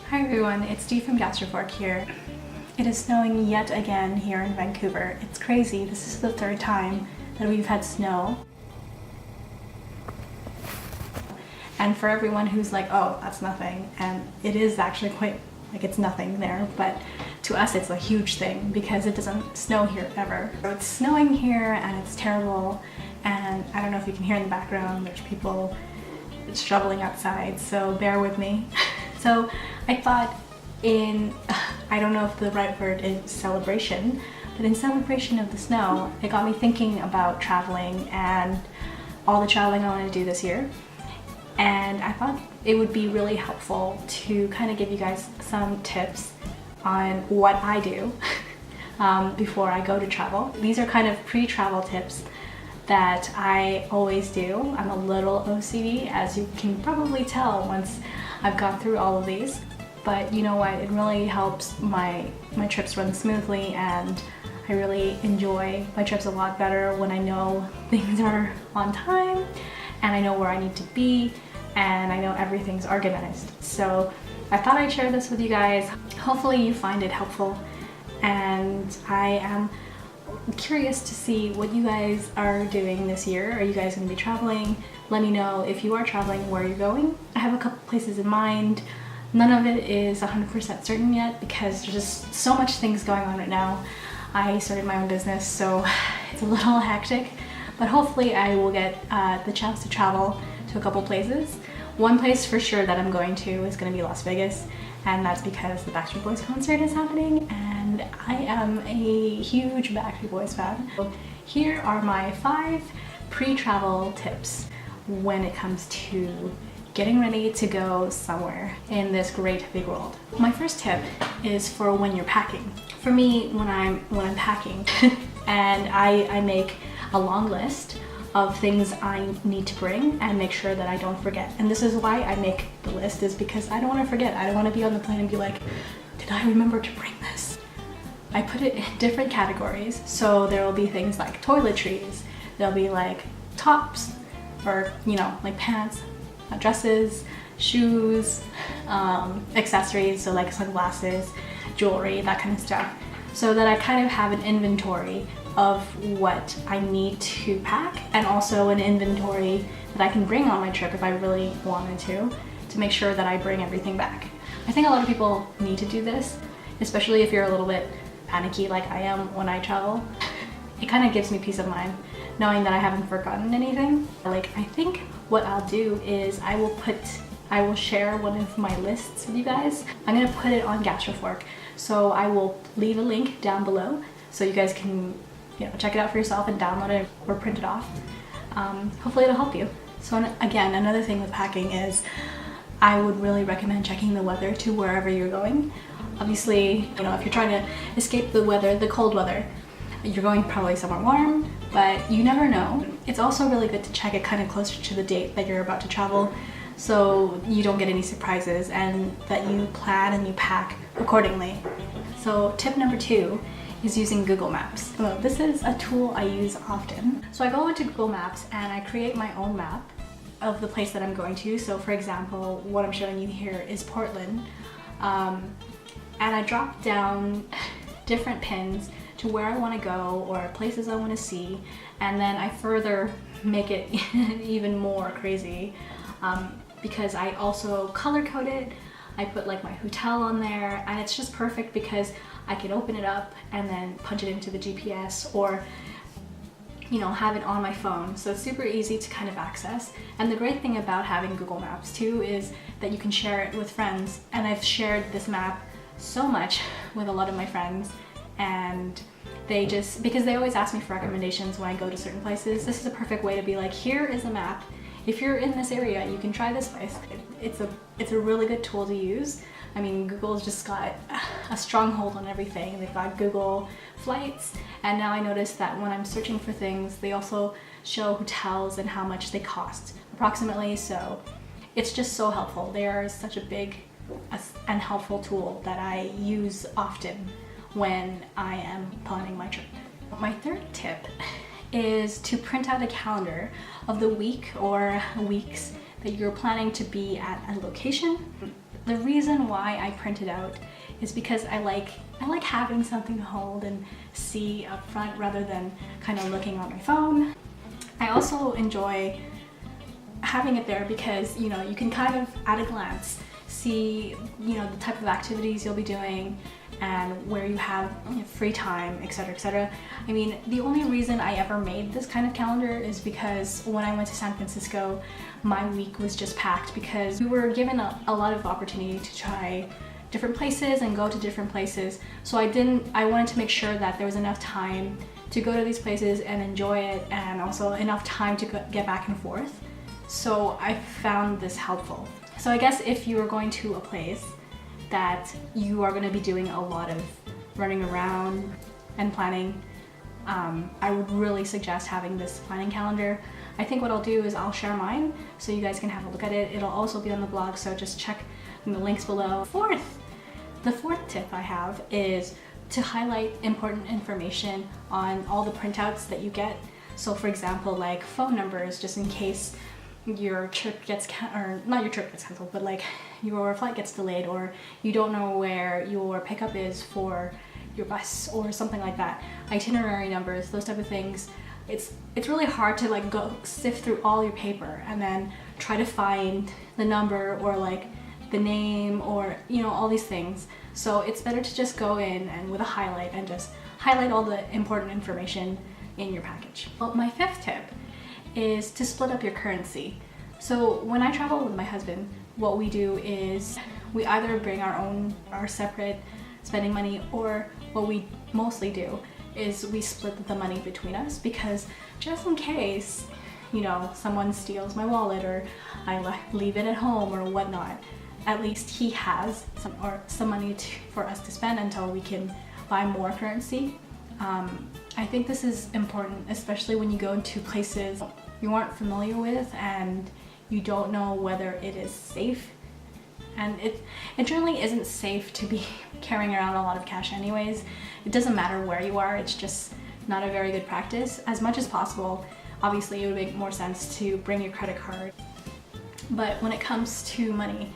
Hi everyone, it's Dee from Gastrofork here. It is snowing yet again here in Vancouver. It's crazy. This is the third time that we've had snow. And for everyone who's like, oh, that's nothing, and it is actually quite, like it's nothing there, but to us it's a huge thing because it doesn't snow here ever. So it's snowing here and it's terrible, and I don't know if you can hear in the background, there's people shoveling outside, so bear with me. So I thought I don't know if the right word is celebration, but in celebration of the snow, it got me thinking about traveling and all the traveling I want to do this year. And I thought it would be really helpful to kind of give you guys some tips on what I do before I go to travel. These are kind of pre-travel tips that I always do. I'm a little OCD, as you can probably tell once I've gone through all of these. But you know what, it really helps my trips run smoothly, and I really enjoy my trips a lot better when I know things are on time and I know where I need to be and I know everything's organized. So I thought I'd share this with you guys. Hopefully you find it helpful, and I am curious to see what you guys are doing this year. Are you guys going to be traveling? Let me know if you are traveling, where you're going. I have a couple places in mind. None of it is 100% certain yet because there's just so much things going on right now. I started my own business, so it's a little hectic, but hopefully I will get the chance to travel to a couple places. One place for sure that I'm going to is going to be Las Vegas, and that's because the Backstreet Boys concert is happening and I am a huge Backstreet Boys fan. So here are my 5 pre-travel tips when it comes to getting ready to go somewhere in this great big world. My first tip is for when you're packing. For me, when I'm packing and I make a long list of things I need to bring and make sure that I don't forget. And this is why I make the list, is because I don't want to forget. I don't want to be on the plane and be like, did I remember to bring this? I put it in different categories. So there will be things like toiletries, there'll be like tops, or you know, like pants, dresses, shoes, accessories, so like sunglasses, jewelry, that kind of stuff, so that I kind of have an inventory of what I need to pack, and also an inventory that I can bring on my trip if I really wanted to make sure that I bring everything back. I think a lot of people need to do this, especially if you're a little bit panicky like I am when I travel. It kind of gives me peace of mind knowing that I haven't forgotten anything. Like, I think what I'll do is I will share one of my lists with you guys. I'm gonna put it on Gastrofork, so I will leave a link down below so you guys can, you know, check it out for yourself and download it or print it off. Hopefully it'll help you. So again, another thing with packing is I would really recommend checking the weather to wherever you're going. Obviously, you know, if you're trying to escape the weather, the cold weather, you're going probably somewhere warm, but you never know. It's also really good to check it kind of closer to the date that you're about to travel, so you don't get any surprises and that you plan and you pack accordingly. So tip number 2 is using Google Maps. So this is a tool I use often. So I go into Google Maps and I create my own map of the place that I'm going to. So for example, what I'm showing you here is Portland. And I drop down different pins to where I want to go or places I want to see, and then I further make it even more crazy because I also color code it. I put like my hotel on there, and it's just perfect because I can open it up and then punch it into the GPS, or you know, have it on my phone. So it's super easy to kind of access. And the great thing about having Google Maps too is that you can share it with friends, and I've shared this map so much with a lot of my friends, and they just, because they always ask me for recommendations when I go to certain places, this is a perfect way to be like, here is a map. If you're in this area, you can try this place. It's a really good tool to use. I mean, Google's just got a stronghold on everything. They've got Google Flights, and now I notice that when I'm searching for things, they also show hotels and how much they cost approximately. So it's just so helpful. They are such a big and helpful tool that I use often when I am planning my trip. My third tip is to print out a calendar of the week or weeks that you're planning to be at a location. The reason why I print it out is because I like having something to hold and see up front rather than kind of looking on my phone. I also enjoy having it there because, you know, you can kind of at a glance see, you know, the type of activities you'll be doing and where you have free time, etc., etc. I mean, the only reason I ever made this kind of calendar is because when I went to San Francisco, my week was just packed because we were given a lot of opportunity to try different places and go to different places. So I wanted to make sure that there was enough time to go to these places and enjoy it, and also enough time to get back and forth. So I found this helpful. So I guess if you are going to a place that you are going to be doing a lot of running around and planning, I would really suggest having this planning calendar. I think what I'll do is I'll share mine so you guys can have a look at it. It'll also be on the blog, so just check the links below. The fourth tip I have is to highlight important information on all the printouts that you get. So for example, like phone numbers, just in case your trip gets not your trip gets canceled, but like your flight gets delayed, or you don't know where your pickup is for your bus or something like that. Itinerary numbers, those type of things. It's really hard to like go sift through all your paper and then try to find the number or like the name or, you know, all these things. So it's better to just go in and with a highlight and just highlight all the important information in your package. Well, my fifth tip is to split up your currency. So when I travel with my husband, what we do is we either bring our separate spending money, or what we mostly do is we split the money between us, because just in case, you know, someone steals my wallet or I leave it at home or whatnot, at least he has some money for us to spend until we can buy more currency. I think this is important, especially when you go into places you aren't familiar with and you don't know whether it is safe. And it generally isn't safe to be carrying around a lot of cash anyways. It doesn't matter where you are, it's just not a very good practice. As much as possible, obviously it would make more sense to bring your credit card. But when it comes to money,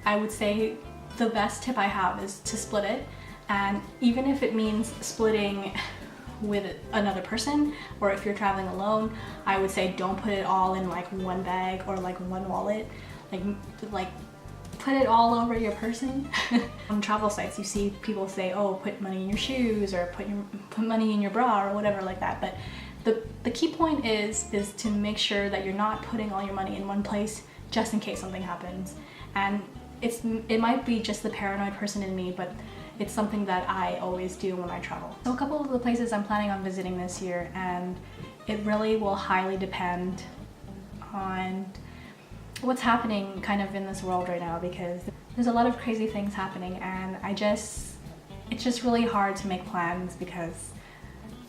I would say the best tip I have is to split it. And even if it means splitting with another person, or if you're traveling alone, I would say don't put it all in like one bag or like one wallet. Like put it all over your person. On travel sites, you see people say, oh, put money in your shoes, or put money in your bra, or whatever like that. But the key point is to make sure that you're not putting all your money in one place just in case something happens. And it might be just the paranoid person in me, but it's something that I always do when I travel. So a couple of the places I'm planning on visiting this year, and it really will highly depend on what's happening kind of in this world right now, because there's a lot of crazy things happening, and it's just really hard to make plans because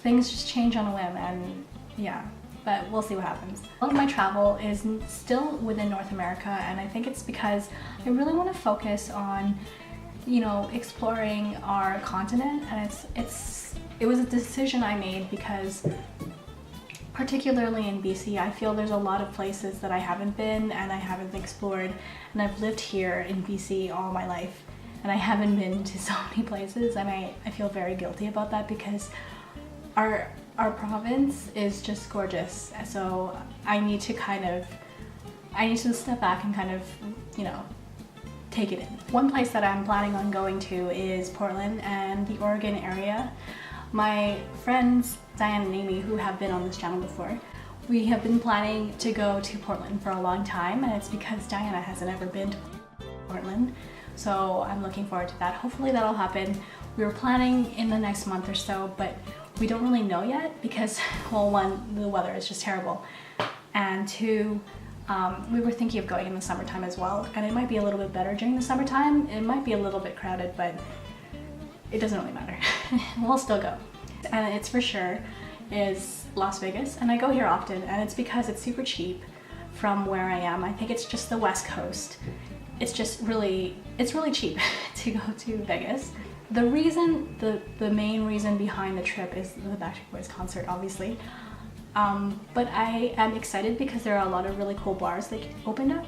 things just change on a whim, and yeah, but we'll see what happens. All of my travel is still within North America, and I think it's because I really want to focus on, you know, exploring our continent. And it was a decision I made because particularly in BC, I feel there's a lot of places that I haven't been and I haven't explored, and I've lived here in BC all my life and I haven't been to so many places, and I feel very guilty about that because our province is just gorgeous. So I need to step back and kind of, you know, take it in. One place that I'm planning on going to is Portland and the Oregon area. My friends Diane and Amy, who have been on this channel before, we have been planning to go to Portland for a long time, and it's because Diana hasn't ever been to Portland. So I'm looking forward to that. Hopefully that'll happen. We were planning in the next month or so, but we don't really know yet because, well, one, the weather is just terrible, and two, we were thinking of going in the summertime as well, and it might be a little bit better during the summertime. It might be a little bit crowded, but it doesn't really matter. We'll still go. And it's for sure is Las Vegas, and I go here often, and it's because it's super cheap from where I am. I think it's just the West Coast. It's really cheap to go to Vegas. The main reason behind the trip is the Backstreet Boys concert, obviously. But I am excited because there are a lot of really cool bars that opened up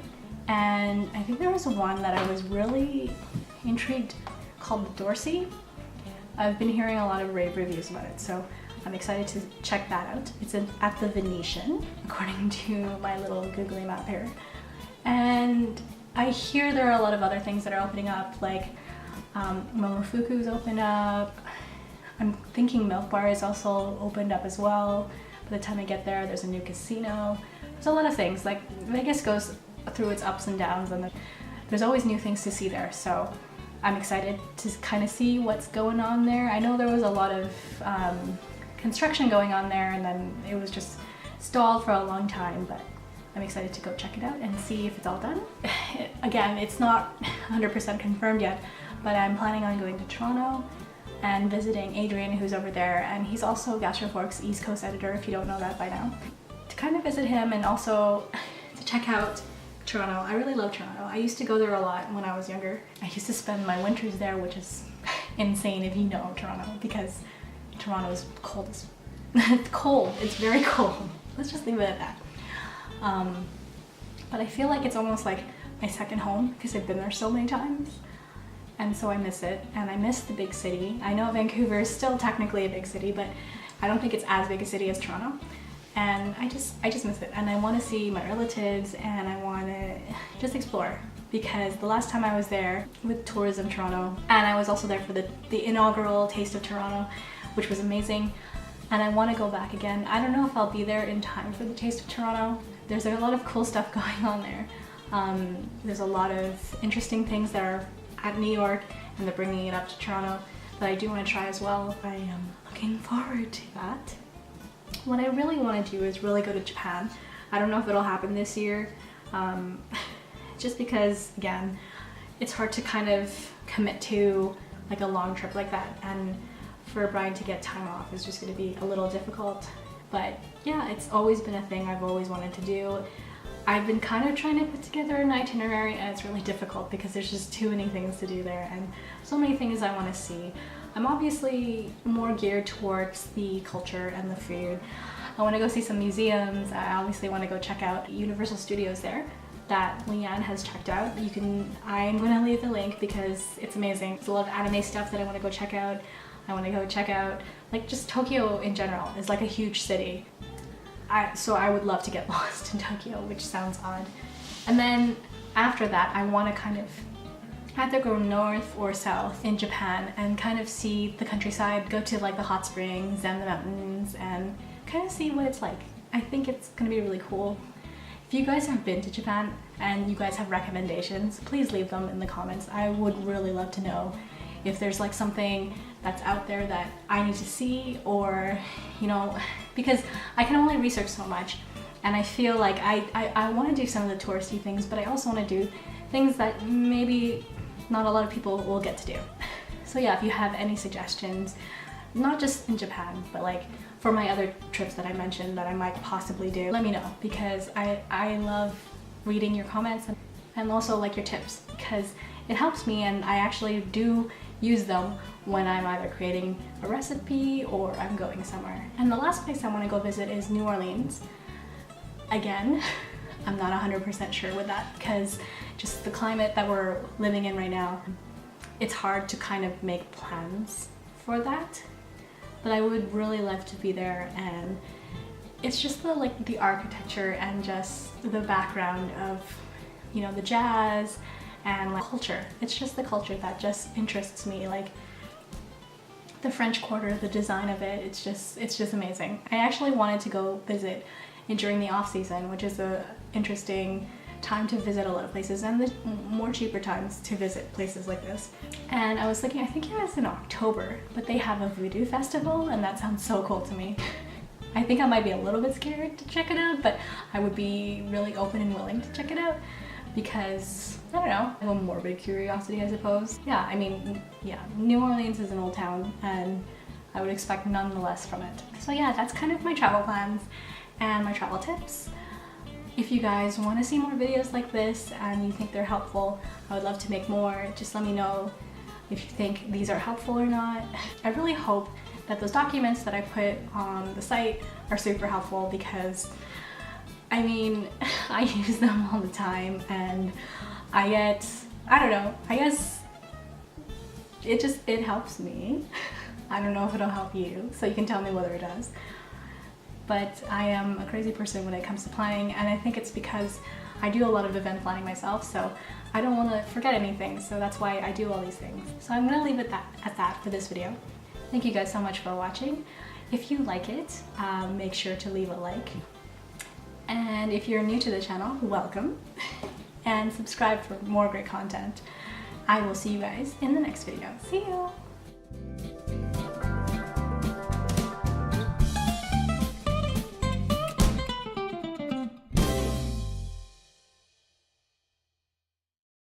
And I think there was one that I was really intrigued called the Dorsey. I've been hearing a lot of rave reviews about it, so I'm excited to check that out. It's at the Venetian, according to my little googly map here. And I hear there are a lot of other things that are opening up, like Momofuku's opened up. I'm thinking Milk Bar is also opened up as well. By the time I get there, there's a new casino. There's a lot of things. Like, Vegas goes through its ups and downs, and there's always new things to see there. So I'm excited to kind of see what's going on there. I know there was a lot of construction going on there, and then it was just stalled for a long time, but I'm excited to go check it out and see if it's all done. Again, it's not 100% confirmed yet, but I'm planning on going to Toronto and visiting Adrian, who's over there, and he's also Gastrofork's East Coast editor, if you don't know that by now. To kind of visit him and also to check out Toronto. I really love Toronto. I used to go there a lot when I was younger. I used to spend my winters there, which is insane if you know Toronto, because Toronto is cold as it's cold. It's very cold. Let's just leave it at that. But I feel like it's almost like my second home because I've been there so many times, and so I miss it, and I miss the big city. I know Vancouver is still technically a big city, but I don't think it's as big a city as Toronto, and I just miss it, and I want to see my relatives, and I want to just explore, because the last time I was there with Tourism Toronto, and I was also there for the inaugural Taste of Toronto, which was amazing, and I want to go back again. I don't know if I'll be there in time for the Taste of Toronto. There's a lot of cool stuff going on there. There's a lot of interesting things that are at New York, and they're bringing it up to Toronto that I do want to try as well. I am looking forward to that. What I really want to do is really go to Japan. I don't know if it'll happen this year, just because, again, it's hard to kind of commit to like a long trip like that, and for Brian to get time off is just going to be a little difficult. But yeah, it's always been a thing I've always wanted to do. I've been kind of trying to put together an itinerary, and it's really difficult because there's just too many things to do there and so many things I want to see. I'm obviously more geared towards the culture and the food. I want to go see some museums. I obviously want to go check out Universal Studios there that Leanne has checked out. I'm going to leave the link because it's amazing. There's a lot of anime stuff that I want to go check out. I want to go check out, like, just Tokyo in general is like a huge city. So I would love to get lost in Tokyo, which sounds odd. And then after that, I want to kind of either go north or south in Japan and kind of see the countryside, go to like the hot springs and the mountains and kind of see what it's like. I think it's going to be really cool. If you guys have been to Japan and you guys have recommendations, please leave them in the comments. I would really love to know if there's like something that's out there that I need to see, or, you know, because I can only research so much, and I feel like I want to do some of the touristy things, but I also want to do things that maybe not a lot of people will get to do. So yeah, if you have any suggestions, not just in Japan, but like for my other trips that I mentioned that I might possibly do, let me know, because I love reading your comments and also like your tips, because it helps me, and I actually do use them when I'm either creating a recipe or I'm going somewhere. And the last place I want to go visit is New Orleans. Again, I'm not 100% sure with that, because just the climate that we're living in right now, it's hard to kind of make plans for that. But I would really love to be there, and it's just the architecture and just the background of, you know, the jazz and like culture. It's just the culture that just interests me, like the French Quarter, the design of it, it's just amazing. I actually wanted to go visit during the off season, which is a interesting time to visit a lot of places, and the more cheaper times to visit places like this. And I was thinking, I think it was in October, but they have a voodoo festival, and that sounds so cool to me. I think I might be a little bit scared to check it out, but I would be really open and willing to check it out, because, I don't know, I have a morbid curiosity, I suppose. Yeah, I mean, yeah, New Orleans is an old town, and I would expect none the less from it. So yeah, that's kind of my travel plans and my travel tips. If you guys want to see more videos like this and you think they're helpful, I would love to make more. Just let me know if you think these are helpful or not. I really hope that those documents that I put on the site are super helpful, because I mean, I use them all the time, and I don't know, I guess it helps me. I don't know if it'll help you, so you can tell me whether it does. But I am a crazy person when it comes to planning, and I think it's because I do a lot of event planning myself, so I don't want to forget anything, so that's why I do all these things. So I'm going to leave it at that for this video. Thank you guys so much for watching. If you like it, make sure to leave a like. And if you're new to the channel, welcome. And subscribe for more great content. I will see you guys in the next video. See you!